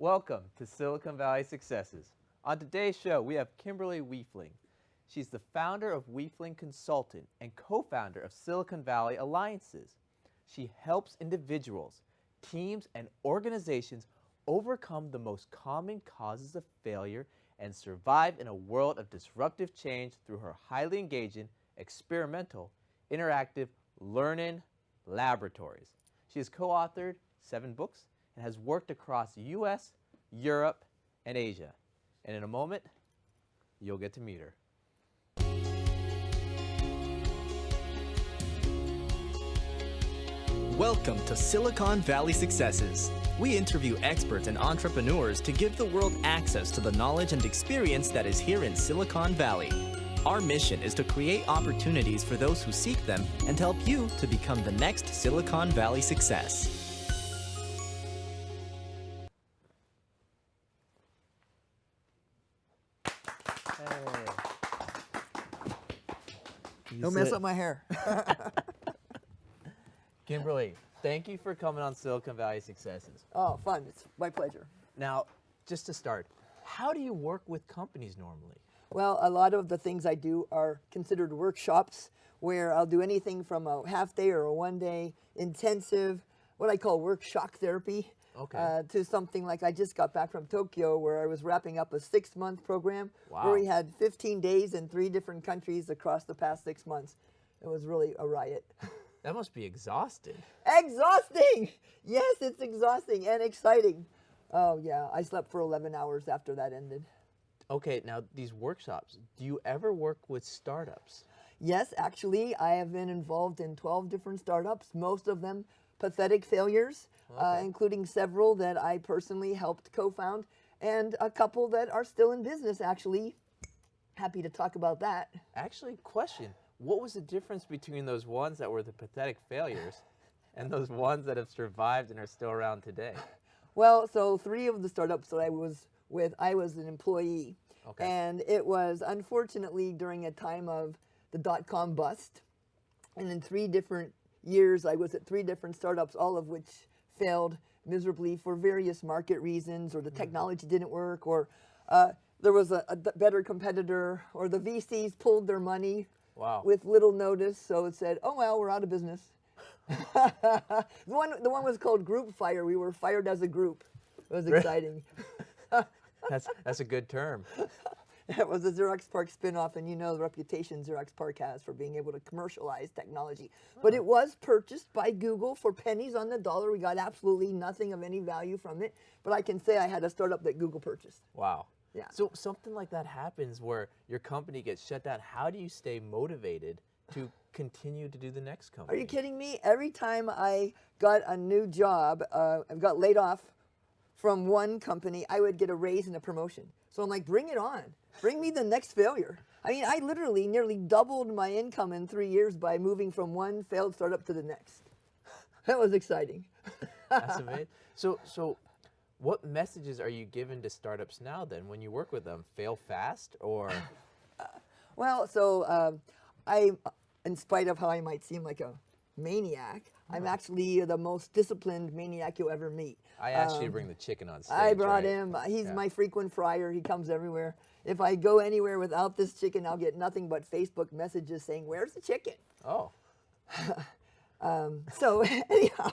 Welcome to Silicon Valley Successes. On today's show, we have Kimberley Wiefling. She's the founder of Wiefling Consultant and co-founder of Silicon Valley Alliances. She helps individuals, teams, and organizations overcome the most common causes of failure and survive in a world of disruptive change through her highly engaging, experimental, interactive learning laboratories. She has co-authored 7 books and has worked across the U.S., Europe, and Asia. And in a moment, you'll get to meet her. Welcome to Silicon Valley Successes. We interview experts and entrepreneurs to give the world access to the knowledge and experience that is here in Silicon Valley. Our mission is to create opportunities for those who seek them and help you to become the next Silicon Valley success. Don't mess up my hair. Kimberley, thank you for coming on Silicon Valley Successes. Oh, fun. It's my pleasure. Now, just to start, how do you work with companies normally? Well, a lot of the things I do are considered workshops where I'll do anything from a half day or a 1 day intensive, what I call work shock therapy, to something like I just got back from Tokyo where I was wrapping up a 6-month program where we had 15 days in 3 different countries across the past 6 months. It was really a riot. That must be exhausting. Exhausting! Yes, it's exhausting and exciting. Oh, yeah. I slept for 11 hours after that ended. Okay, now these workshops, do you ever work with startups? Yes, actually, I have been involved in 12 different startups, most of them pathetic failures, including several that I personally helped co-found, and a couple that are still in business, actually. Happy to talk about that. Actually, question, what was the difference between those ones that were the pathetic failures and those ones that have survived and are still around today? Well, so 3 of the startups that I was with, I was an employee. And it was unfortunately during a time of the dot-com bust. And in 3 different years, I was at 3 different startups, all of which failed miserably for various market reasons, or the technology didn't work, or there was a better competitor, or the VCs pulled their money with little notice. So it said, oh, well, we're out of business. The one was called Group Fire. We were fired as a group. It was exciting. That's a good term. It was a Xerox PARC spinoff, and you know the reputation Xerox PARC has for being able to commercialize technology. But it was purchased by Google for pennies on the dollar. We got absolutely nothing of any value from it. But I can say I had a startup that Google purchased. Wow. Yeah. So something like that happens where your company gets shut down. How do you stay motivated to continue to do the next company? Are you kidding me? Every time I got a new job, I got laid off from one company, I would get a raise and a promotion. So I'm like, bring it on. Bring me the next failure. I mean, I literally nearly doubled my income in 3 years by moving from one failed startup to the next. That was exciting. That's amazing. So what messages are you giving to startups now then when you work with them? Fail fast or? Well, so I, in spite of how I might seem like a maniac, I'm actually the most disciplined maniac you'll ever meet. I asked you to bring the chicken on stage. I brought him. He's my frequent flyer. He comes everywhere. If I go anywhere without this chicken, I'll get nothing but Facebook messages saying, where's the chicken? Oh. So anyhow,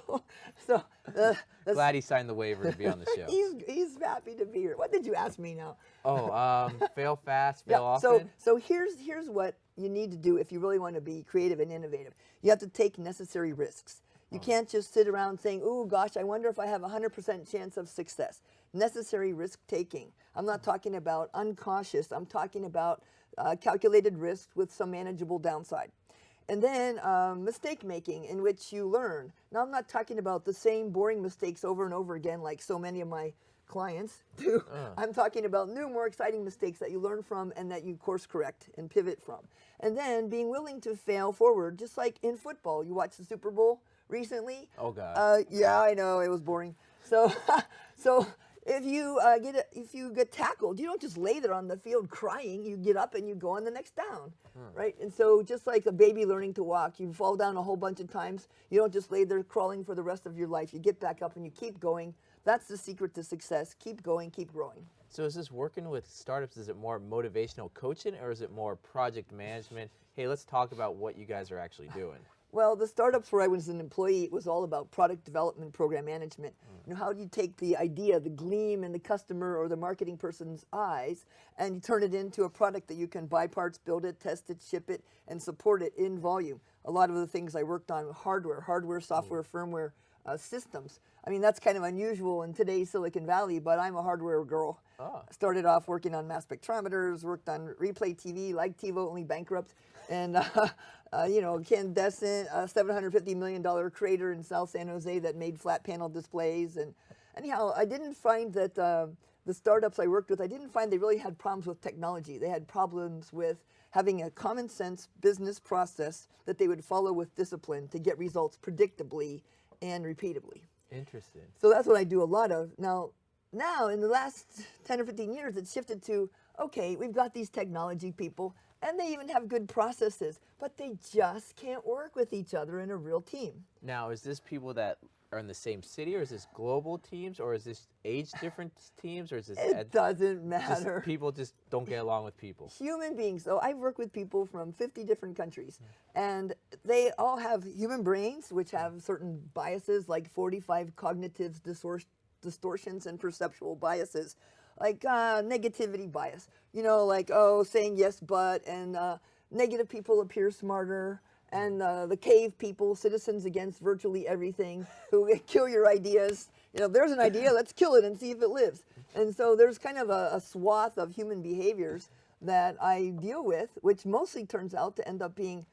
glad he signed the waiver to be on the show. He's happy to be here. What did you ask me now? Oh, fail fast, fail often? So here's what you need to do if you really want to be creative and innovative. You have to take necessary risks. You can't just sit around saying, oh gosh, I wonder if I have a 100% chance of success. Necessary risk taking. I'm not talking about uncautious. I'm talking about calculated risk with some manageable downside. And then mistake making, in which you learn. Now, I'm not talking about the same boring mistakes over and over again like so many of my clients do. I'm talking about new, more exciting mistakes that you learn from and that you course correct and pivot from. And then being willing to fail forward, just like in football. You watched the Super Bowl recently? Oh, God. Yeah, I know, it was boring. So, if you get tackled, you don't just lay there on the field crying. You get up and you go on the next down, right? And so just like a baby learning to walk, you fall down a whole bunch of times. You don't just lay there crawling for the rest of your life. You get back up and you keep going. That's the secret to success. Keep going, keep growing. So is this working with startups, is it more motivational coaching or is it more project management? Hey, let's talk about what you guys are actually doing. Well, the startups where I was an employee, it was all about product development, program management. You know, how do you take the idea, the gleam in the customer or the marketing person's eyes, and you turn it into a product that you can buy parts, build it, test it, ship it, and support it in volume. A lot of the things I worked on, hardware, software, firmware, systems. I mean, that's kind of unusual in today's Silicon Valley, but I'm a hardware girl. Started off working on mass spectrometers, worked on replay TV, like TiVo, only bankrupt, and you know, Candescent, a $750 million creator in South San Jose that made flat panel displays. And anyhow, I didn't find that the startups I worked with, I didn't find they really had problems with technology. They had problems with having a common sense business process that they would follow with discipline to get results predictably and repeatably. Interesting. So that's what I do a lot of. Now in the last 10 or 15 years, it's shifted to, okay, we've got these technology people, and they even have good processes, but they just can't work with each other in a real team. Now, is this people that are in the same city, or is this global teams, or is this age different teams, or is this... It doesn't matter. Just people just don't get along with people. Human beings. So I work with people from 50 different countries, and they all have human brains, which have certain biases, like 45 cognitive distortions and perceptual biases, like negativity bias. You know, like, oh, saying yes, but, and negative people appear smarter, and the cave people, citizens against virtually everything, who kill your ideas. You know, there's an idea, let's kill it and see if it lives. And so there's kind of a swath of human behaviors that I deal with, which mostly turns out to end up being,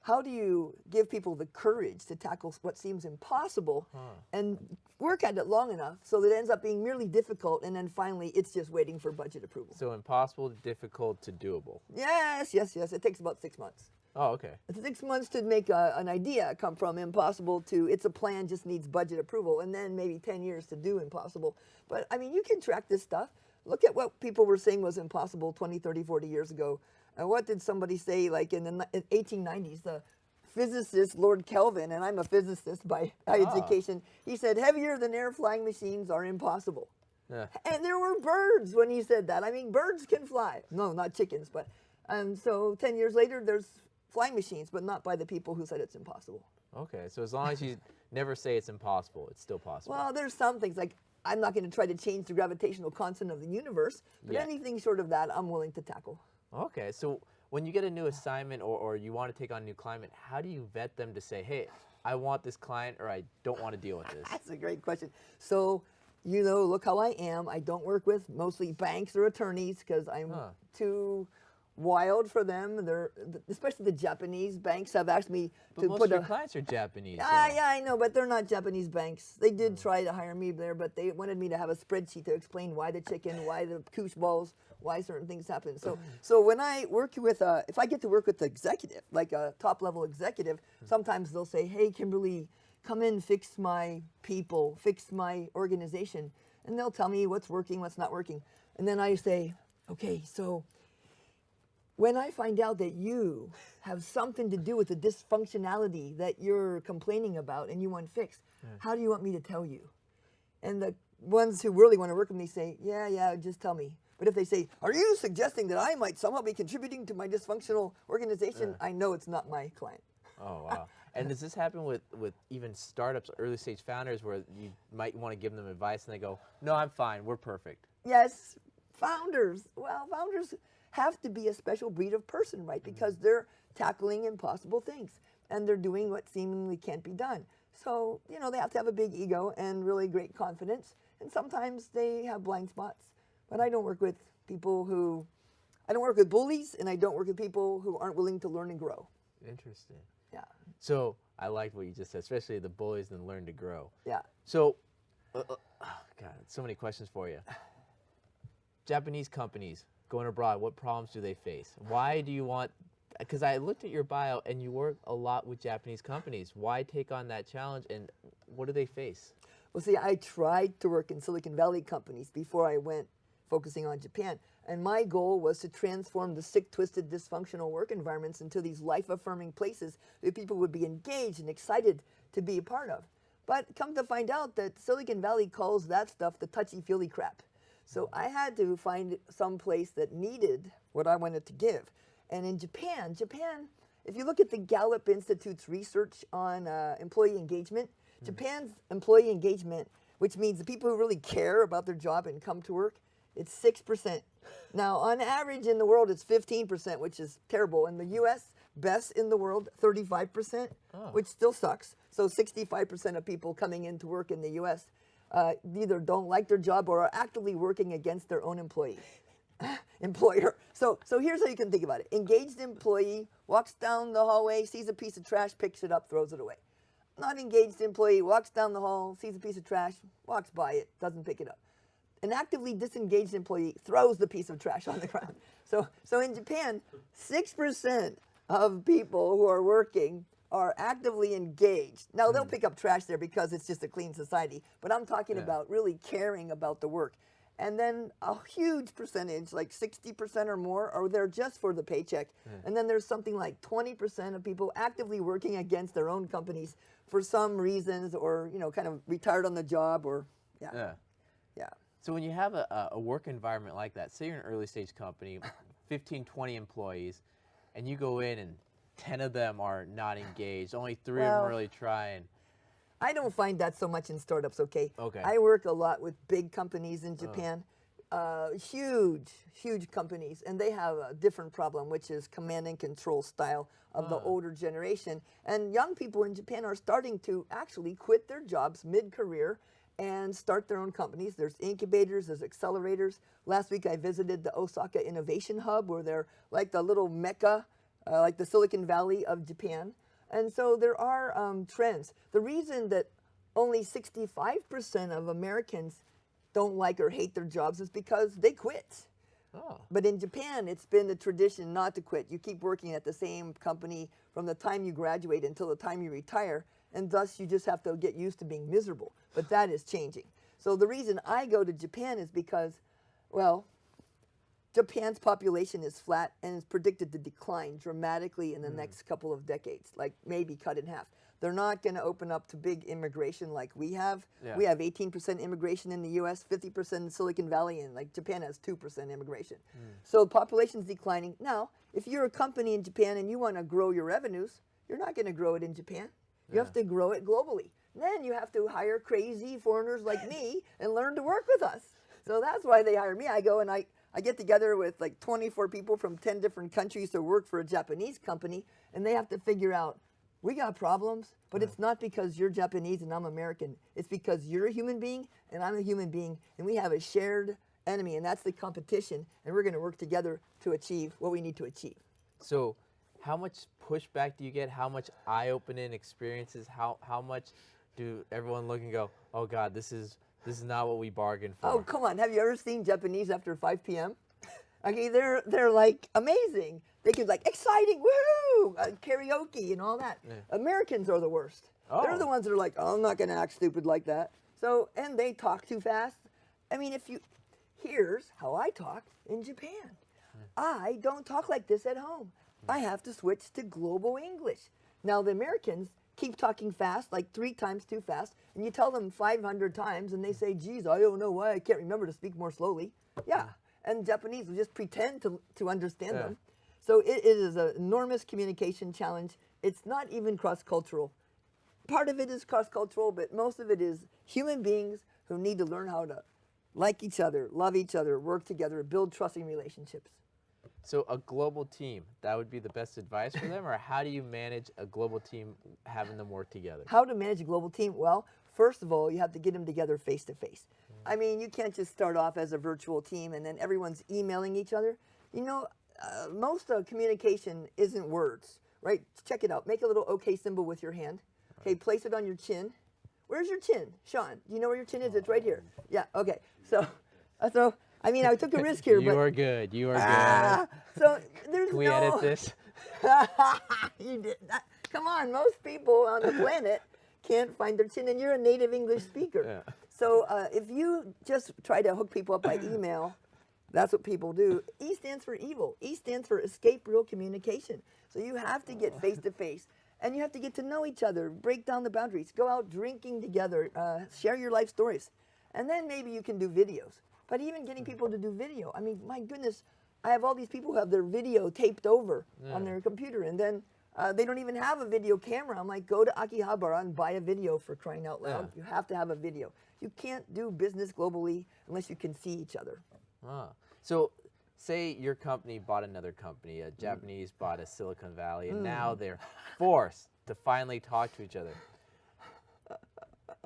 how do you give people the courage to tackle what seems impossible and work at it long enough so that it ends up being merely difficult, and then finally it's just waiting for budget approval. So impossible, difficult to doable. Yes. It takes about 6 months. Oh, okay. It's 6 months to make an idea come from impossible to it's a plan, just needs budget approval, and then maybe 10 years to do impossible. But I mean, you can track this stuff. Look at what people were saying was impossible 20, 30, 40 years ago. And what did somebody say, like in the 1890s, the physicist Lord Kelvin, and I'm a physicist by education, he said, heavier than air flying machines are impossible. Yeah. And there were birds when he said that. I mean, birds can fly. No, not chickens, but, so 10 years later, there's flying machines, but not by the people who said it's impossible. Okay, so as long as you never say it's impossible, it's still possible. Well, there's some things, like I'm not going to try to change the gravitational constant of the universe, but anything short of that, I'm willing to tackle. Okay, so when you get a new assignment or you want to take on a new client, how do you vet them to say, hey, I want this client or I don't want to deal with this? That's a great question. So, you know, look how I am. I don't work with mostly banks or attorneys because I'm too wild for them. They're, especially the Japanese banks have asked me but to most put of your clients are Japanese. Yeah, I know, but they're not Japanese banks. They did try to hire me there, but they wanted me to have a spreadsheet to explain why the chicken, why the koosh balls, why certain things happen. So when I work with, if I get to work with the executive, like a top-level executive, sometimes they'll say, hey, Kimberly, come in, fix my people, fix my organization. And they'll tell me what's working, what's not working. And then I say, okay, so when I find out that you have something to do with the dysfunctionality that you're complaining about and you want fixed, how do you want me to tell you? And the ones who really want to work with me say, yeah, just tell me. But if they say, are you suggesting that I might somehow be contributing to my dysfunctional organization? I know it's not my client. Oh, wow. And does this happen with even startups, early stage founders, where you might want to give them advice and they go, no, I'm fine, we're perfect? Yes, founders. Well, founders have to be a special breed of person, right? Because they're tackling impossible things and they're doing what seemingly can't be done. So, you know, they have to have a big ego and really great confidence. And sometimes they have blind spots. But I don't work with people who, I don't work with bullies, and I don't work with people who aren't willing to learn and grow. Interesting. Yeah. So I liked what you just said, especially the bullies and learn to grow. Yeah. So, God, so many questions for you. Japanese companies going abroad, what problems do they face? Why do you want, because I looked at your bio and you work a lot with Japanese companies. Why take on that challenge and what do they face? Well, see, I tried to work in Silicon Valley companies before I went focusing on Japan. And my goal was to transform the sick, twisted, dysfunctional work environments into these life-affirming places that people would be engaged and excited to be a part of. But come to find out that Silicon Valley calls that stuff the touchy-feely crap. So I had to find some place that needed what I wanted to give. And in Japan, if you look at the Gallup Institute's research on employee engagement, Japan's employee engagement, which means the people who really care about their job and come to work, it's 6%. Now, on average in the world, it's 15%, which is terrible. In the U.S., best in the world, 35%, which still sucks. So 65% of people coming into work in the U.S. Either don't like their job or are actively working against their own employer. So here's how you can think about it. Engaged employee walks down the hallway, sees a piece of trash, picks it up, throws it away. Not engaged employee walks down the hall, sees a piece of trash, walks by it, doesn't pick it up. An actively disengaged employee throws the piece of trash on the ground. So in Japan, 6% of people who are working are actively engaged. Now, they'll pick up trash there because it's just a clean society, but I'm talking about really caring about the work. And then a huge percentage, like 60% or more, are there just for the paycheck. And then there's something like 20% of people actively working against their own companies for some reasons, or, you know, kind of retired on the job, or, yeah. So when you have a work environment like that, say you're an early stage company, 15, 20 employees, and you go in and 10 of them are not engaged, only 3 of them really trying. I don't find that so much in startups, okay? Okay. I work a lot with big companies in Japan, huge companies, and they have a different problem, which is command and control style of the older generation. And young people in Japan are starting to actually quit their jobs mid-career and start their own companies. There's incubators, there's accelerators. Last week I visited the Osaka Innovation Hub, where they're like the little mecca, like the Silicon Valley of Japan. And so there are trends. The reason that only 65% of Americans don't like or hate their jobs is because they quit. But in Japan, it's been the tradition not to quit. You keep working at the same company from the time you graduate until the time you retire, and thus you just have to get used to being miserable. But that is changing. So the reason I go to Japan is because, well, Japan's population is flat and is predicted to decline dramatically in the next couple of decades, like maybe cut in half. They're not going to open up to big immigration like we have. We have 18% immigration in the U.S., 50% in Silicon Valley, and like Japan has 2% immigration. So the population's declining. Now, if you're a company in Japan and you want to grow your revenues, you're not going to grow it in Japan. You have to grow it globally. Then you have to hire crazy foreigners like me and learn to work with us. So that's why they hire me. I go and I get together with like 24 people from 10 different countries to work for a Japanese company, and they have to figure out, we got problems, but it's not because you're Japanese and I'm American. It's because you're a human being and I'm a human being, and we have a shared enemy, and that's the competition, and we're going to work together to achieve what we need to achieve. So how much pushback do you get? How much eye-opening experiences? How much do everyone look and go, oh God, this is not what we bargained for? Oh, come on. Have you ever seen Japanese after 5 p.m.? Okay, they're like amazing. They can like exciting, woohoo, karaoke and all that. Americans are the worst. They're the ones that are like, oh, I'm not going to act stupid like that. So, and they talk too fast. I mean, here's how I talk in Japan. I don't talk like this at home. I have to switch to global English. Now, the Americans keep talking fast, like 3 times too fast, and you tell them 500 times, and they say, geez, I don't know why I can't remember to speak more slowly. Yeah, and Japanese will just pretend to understand them. So it is an enormous communication challenge. It's not even cross-cultural. Part of it is cross-cultural, but most of it is human beings who need to learn how to like each other, love each other, work together, build trusting relationships. So a global team, that would be the best advice for them, or how do you manage a global team having them work together? How to manage a global team? Well, first of all, you have to get them together face to face. I mean, you can't just start off as a virtual team and then everyone's emailing each other. You know, most communication isn't words, right? Check it out. Make a little OK symbol with your hand. Okay, place it on your chin. Where's your chin? Sean, do you know where your chin is? It's right here. Yeah, okay. So I mean, I took a risk here, You are good. You are good. So there's Can we edit this? You did not. Come on, most people on the planet can't find their chin, and you're a native English speaker. So if you just try to hook people up by email, that's what people do. E stands for evil. E stands for escape real communication. So you have to get face to face. And you have to get to know each other, break down the boundaries, go out drinking together, share your life stories. And then maybe you can do videos. But even getting people to do video, I mean, my goodness, I have all these people who have their video taped over on their computer, and then they don't even have a video camera. I'm like, go to Akihabara and buy a video, for crying out loud. You have to have a video. You can't do business globally unless you can see each other. So say your company bought another company, a Japanese bought a Silicon Valley, and now they're forced to finally talk to each other.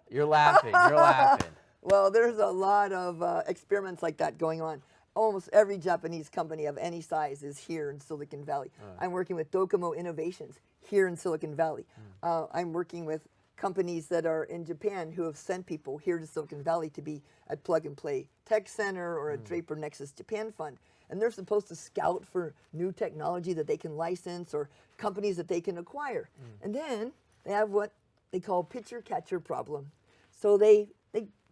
You're laughing, you're laughing. Well, there's a lot of experiments like that going on. Almost every Japanese company of any size is here in Silicon Valley. I'm working with Docomo Innovations here in Silicon Valley. I'm working with companies that are in Japan who have sent people here to Silicon Valley to be at Plug and Play Tech Center or at Draper Nexus Japan Fund. And they're supposed to scout for new technology that they can license or companies that they can acquire. And then they have what they call pitcher catcher problem. So they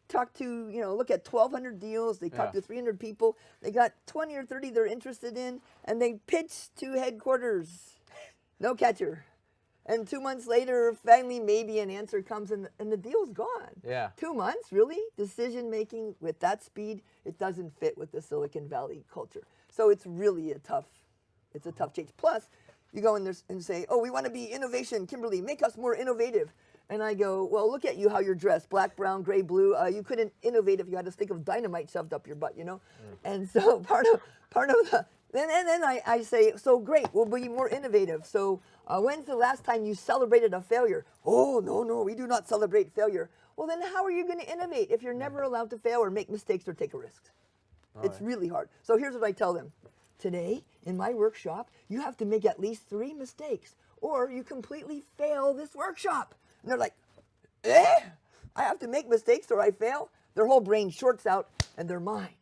talk to, look at 1,200 deals, they talk to 300 people, they got 20 or 30 they're interested in, and they pitch to headquarters. No catcher. And 2 months later, finally, maybe an answer comes and the deal's gone. 2 months, really? Decision making with that speed, it doesn't fit with the Silicon Valley culture. So it's really a tough change. Plus, you go in there and say, oh, we want to be innovation, Kimberley, make us more innovative. And I go, well, look at you, how you're dressed, black, brown, gray, blue. You couldn't innovate if you had a stick of dynamite shoved up your butt, And so part of the, then I say, so great, we'll be more innovative. So when's the last time you celebrated a failure? Oh, no, we do not celebrate failure. Well, then how are you going to innovate if you're never allowed to fail or make mistakes or take a risk? It's really hard. So here's what I tell them. Today, in my workshop, you have to make at least 3 mistakes, or you completely fail this workshop. And they're like, I have to make mistakes or I fail? Their whole brain shorts out and they're mine.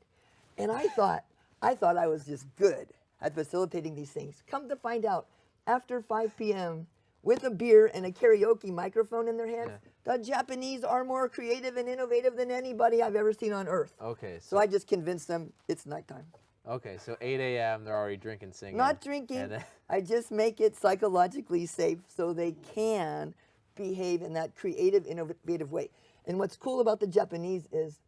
And I thought I was just good at facilitating these things. Come to find out, after 5 p.m., with a beer and a karaoke microphone in their hands, the Japanese are more creative and innovative than anybody I've ever seen on earth. Okay. So I just convinced them it's nighttime. Okay, so 8 a.m. they're already drinking, singing. Not drinking. I just make it psychologically safe so they can behave in that creative, innovative way. And what's cool about the Japanese is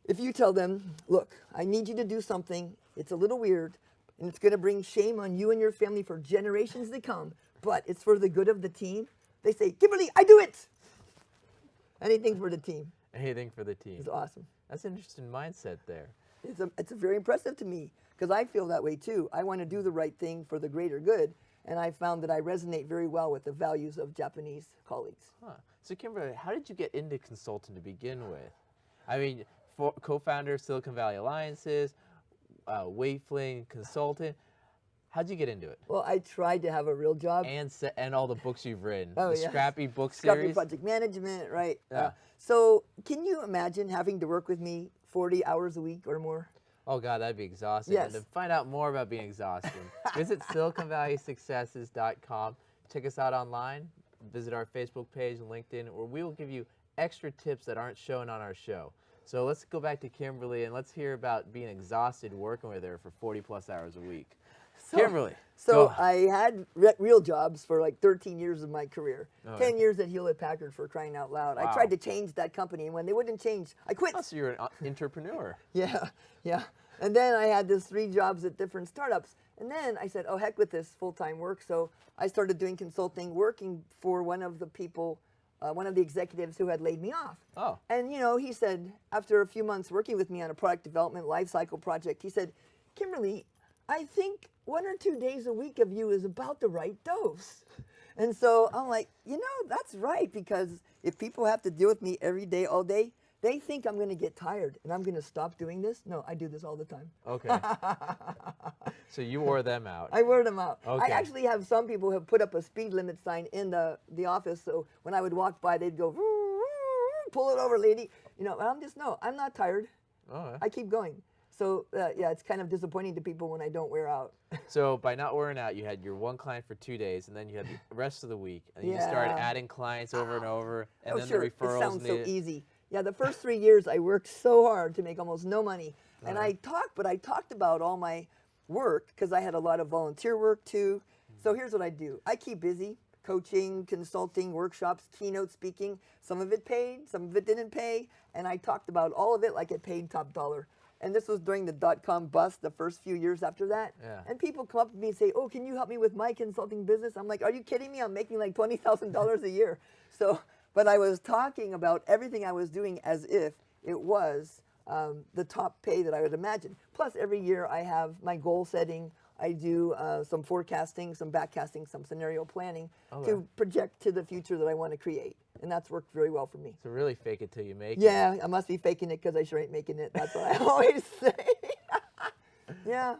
if you tell them, look, I need you to do something, it's a little weird, and it's going to bring shame on you and your family for generations to come, but it's for the good of the team, they say, Kimberley, I do it! Anything for the team. Anything for the team. It's awesome. That's an interesting mindset there. It's very impressive to me, because I feel that way too. I want to do the right thing for the greater good, and I found that I resonate very well with the values of Japanese colleagues. So Kimberley, how did you get into consulting to begin with? I mean, co-founder of Silicon Valley Alliances, wiefling, consultant. How'd you get into it? Well, I tried to have a real job. And all the books you've written. Oh, the yes. Scrappy book Scrappy series. Project Management, right. Yeah. So can you imagine having to work with me 40 hours a week or more? Oh God, that'd be exhausting. Yes. And to find out more about being exhausting, visit SiliconValleySuccesses.com. Check us out online. Visit our Facebook page and LinkedIn, where we will give you extra tips that aren't shown on our show. So let's go back to Kimberley and let's hear about being exhausted working with her for 40 plus hours a week. Kimberley. So I had real jobs for like 13 years of my career. 10 years at Hewlett-Packard, for crying out loud. Wow. I tried to change that company, and when they wouldn't change, I quit. Oh, so you're an entrepreneur. Yeah. And then I had this 3 jobs at different startups. And then I said, oh, heck with this full-time work. So I started doing consulting, working for one of the people, one of the executives who had laid me off. Oh. And, he said, after a few months working with me on a product development lifecycle project, he said, Kimberley, I think 1 or 2 days a week of you is about the right dose. And so I'm like, that's right, because if people have to deal with me every day, all day, they think I'm going to get tired and I'm going to stop doing this. No, I do this all the time. Okay. So you wore them out. I wore them out. Okay. I actually have some people who have put up a speed limit sign in the office, so when I would walk by, they'd go, pull it over, lady. And I'm not tired. Oh. I keep going. So, it's kind of disappointing to people when I don't wear out. So by not wearing out, you had your one client for 2 days, and then you had the rest of the week, and you just started adding clients over and over, and then the referrals It sounds needed. so easy. Yeah, the first 3 years I worked so hard to make almost no money. And I talked about all my work because I had a lot of volunteer work too. So here's what I do. I keep busy coaching, consulting, workshops, keynote speaking. Some of it paid, some of it didn't pay, and I talked about all of it like it paid top dollar. And this was during the dot-com bust, the first few years after that. Yeah. And people come up to me and say, oh, can you help me with my consulting business? I'm like, are you kidding me? I'm making like $20,000 a year. So, but I was talking about everything I was doing as if it was the top pay that I would imagine. Plus, every year I have my goal setting. I do some forecasting, some backcasting, some scenario planning to project to the future that I want to create. And that's worked very well for me. So really fake it till you make it. Yeah, I must be faking it because I sure ain't making it. That's what I always say. Yeah.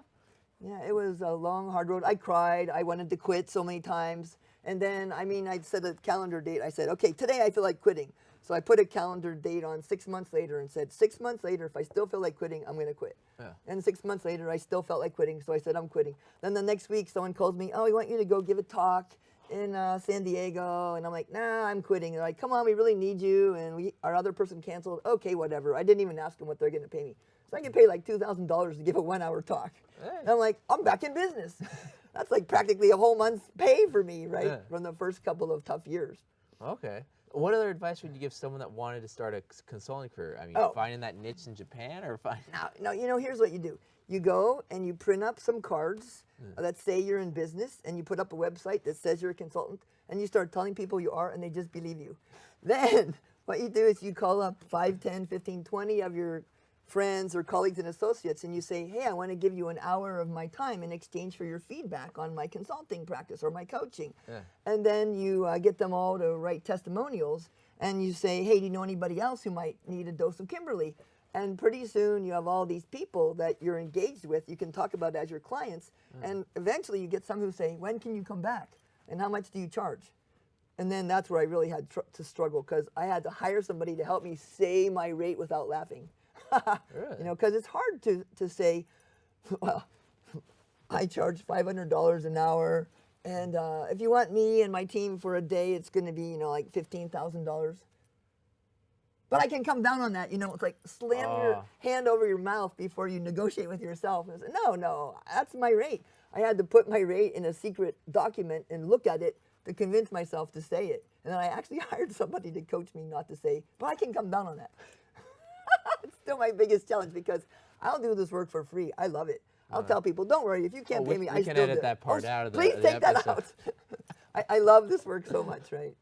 Yeah, it was a long, hard road. I cried. I wanted to quit so many times. And then, I mean, I'd set a calendar date. I said, okay, today I feel like quitting. So I put a calendar date on 6 months later and said, 6 months later, if I still feel like quitting, I'm going to quit. Yeah. And 6 months later, I still felt like quitting, so I said, I'm quitting. Then the next week, someone calls me, oh, we want you to go give a talk in San Diego. And I'm like, nah, I'm quitting. They're like, come on, we really need you. And our other person canceled. Okay, whatever. I didn't even ask them what they're going to pay me. So I get paid like $2,000 to give a 1 hour talk. Hey. And I'm like, I'm back in business. That's like practically a whole month's pay for me, right? Yeah. From the first couple of tough years. Okay. What other advice would you give someone that wanted to start a consulting career? I mean, finding that niche in Japan or finding... No, you know, here's what you do. You go and you print up some cards that say you're in business, and you put up a website that says you're a consultant, and you start telling people you are, and they just believe you. Then what you do is you call up 5, 10, 15, 20 of your friends or colleagues and associates, and you say, hey, I want to give you an hour of my time in exchange for your feedback on my consulting practice or my coaching. Yeah. And then you get them all to write testimonials, and you say, hey, do you know anybody else who might need a dose of Kimberley? And pretty soon you have all these people that you're engaged with, you can talk about as your clients, and eventually you get some who say, when can you come back? And how much do you charge? And then that's where I really had to struggle, because I had to hire somebody to help me say my rate without laughing. Really? You know, because it's hard to say, well, I charge $500 an hour, and if you want me and my team for a day, it's going to be, you know, like $15,000. But I can come down on that, you know. It's like slam your hand over your mouth before you negotiate with yourself. And say, no, that's my rate. I had to put my rate in a secret document and look at it to convince myself to say it. And then I actually hired somebody to coach me not to say, but I can come down on that. It's still my biggest challenge, because I'll do this work for free. I love it. I'll tell people, don't worry, if you can't pay me, I still do it. We can edit that part out of the Please take that out. I love this work so much, right?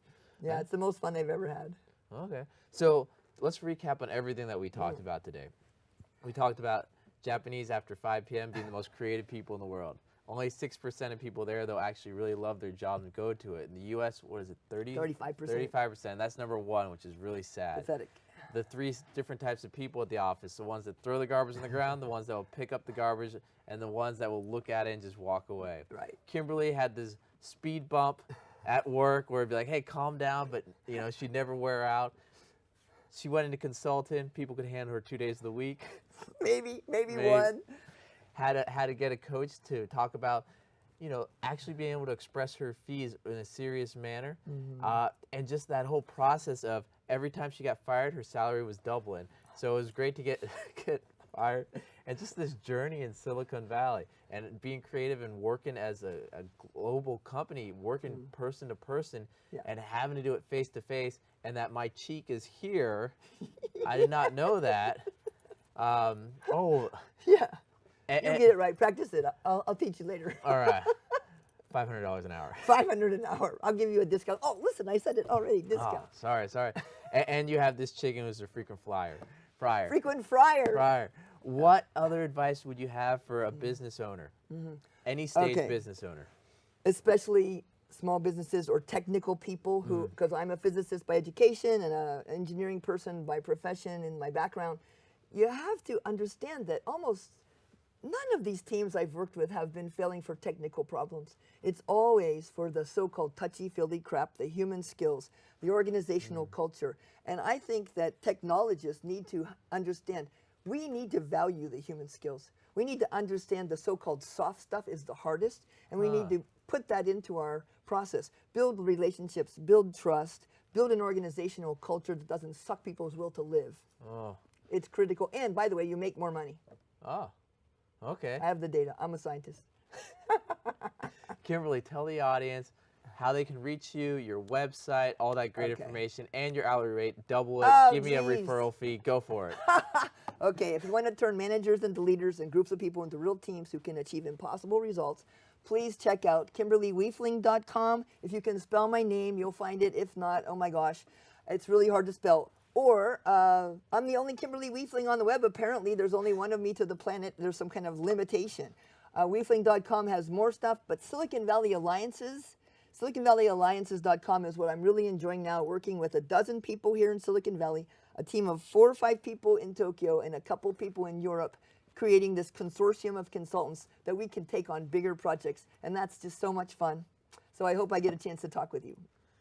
Yeah, it's the most fun I've ever had. Okay. So let's recap on everything that we talked about today. We talked about Japanese after 5 p.m. being the most creative people in the world. Only 6% of people there, though, actually really love their job and go to it. In the U.S., what is it, 35%? 35%. That's number one, which is really sad. Pathetic. The 3 different types of people at the office, the ones that throw the garbage on the ground, the ones that will pick up the garbage, and the ones that will look at it and just walk away. Right. Kimberly had this speed bump at work where it'd be like, hey, calm down, but you know, she'd never wear out. She went into consulting. People could handle her 2 days of the week. Maybe one. Had to get a coach to talk about, you know, actually being able to express her fees in a serious manner. And just that whole process of every time she got fired, her salary was doubling. So it was great to get fired. And just this journey in Silicon Valley and being creative and working as a global company, working person to person, and having to do it face to face, and that my cheek is here. I did not know that. Yeah. You get it right. Practice it. I'll teach you later. All right. $500 an hour. $500 an hour. I'll give you a discount. Oh, listen, I said it already. Discount. Oh, sorry. And you have this chicken who's a frequent fryer. Frequent fryer. What other advice would you have for a business owner? Any stage business owner? Especially small businesses or technical people who, because I'm a physicist by education and an engineering person by profession in my background, you have to understand that almost none of these teams I've worked with have been failing for technical problems. It's always for the so-called touchy-feely crap, the human skills, the organizational culture. And I think that technologists need to understand, we need to value the human skills. We need to understand the so-called soft stuff is the hardest, and we need to put that into our process. Build relationships, build trust, build an organizational culture that doesn't suck people's will to live. It's critical. And by the way, you make more money. Okay. I have the data. I'm a scientist. Kimberly, tell the audience how they can reach you, your website, all that great Okay. information, and your hourly rate. Double it. Oh, Give me a geez. referral fee. Go for it. Okay, if you want to turn managers into leaders and groups of people into real teams who can achieve impossible results, please check out KimberleyWiefling.com. If you can spell my name, you'll find it. If not, oh my gosh, it's really hard to spell. Or I'm the only Kimberley Wiefling on the web. Apparently, there's only one of me to the planet. There's some kind of limitation. Wiefling.com has more stuff, but Silicon Valley Alliances, SiliconValleyAlliances.com is what I'm really enjoying now, working with a dozen people here in Silicon Valley, a team of 4 or 5 people in Tokyo, and a couple people in Europe, creating this consortium of consultants that we can take on bigger projects, and that's just so much fun. So I hope I get a chance to talk with you.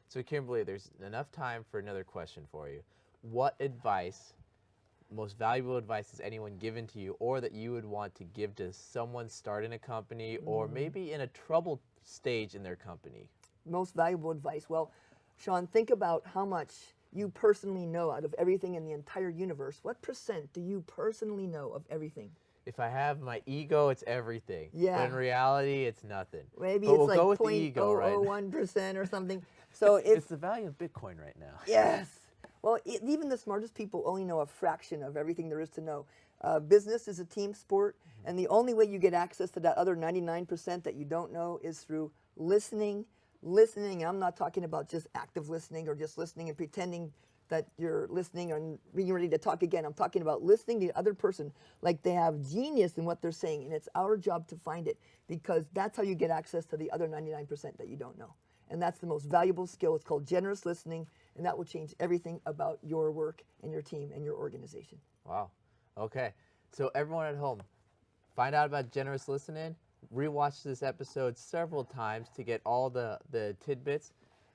So Kimberly, there's enough time for another question for you. What advice, most valuable advice has anyone given to you or that you would want to give to someone starting a company or maybe in a troubled stage in their company? Most valuable advice. Well, Sean, think about how much you personally know out of everything in the entire universe. What percent do you personally know of everything? If I have my ego, it's everything. Yeah. But in reality, it's nothing. Maybe But it's we'll like go with the ego, right? 0.001% or something. So It's the value of Bitcoin right now. yes. Well, even the smartest people only know a fraction of everything there is to know. Business is a team sport, and the only way you get access to that other 99% that you don't know is through listening. Listening, I'm not talking about just active listening or just listening and pretending that you're listening and being ready to talk again. I'm talking about listening to the other person like they have genius in what they're saying, and it's our job to find it because that's how you get access to the other 99% that you don't know. And that's the most valuable skill. It's called generous listening, and that will change everything about your work and your team and your organization. Wow. Okay. So everyone at home, find out about generous listening. Rewatch this episode several times to get all the tidbits.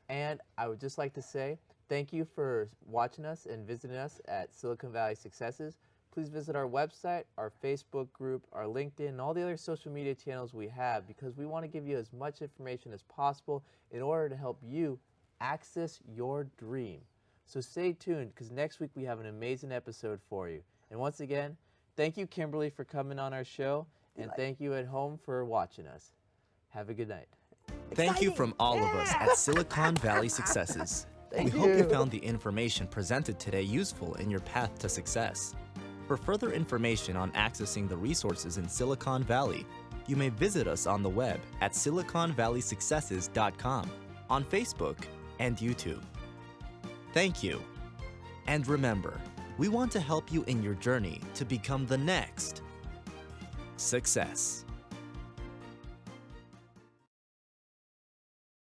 And I would just like to say thank you for watching us and visiting us at Silicon Valley Successes. Please visit our website, our Facebook group, our LinkedIn, and all the other social media channels we have because we want to give you as much information as possible in order to help you access your dream. So stay tuned because next week we have an amazing episode for you. And once again, thank you, Kimberly, for coming on our show. And thank you at home for watching us. Have a good night. Thank you from all of us at Silicon Valley Successes. We hope you found the information presented today useful in your path to success. For further information on accessing the resources in Silicon Valley, you may visit us on the web at siliconvalleysuccesses.com, on Facebook and YouTube. Thank you. And remember, we want to help you in your journey to become the next success.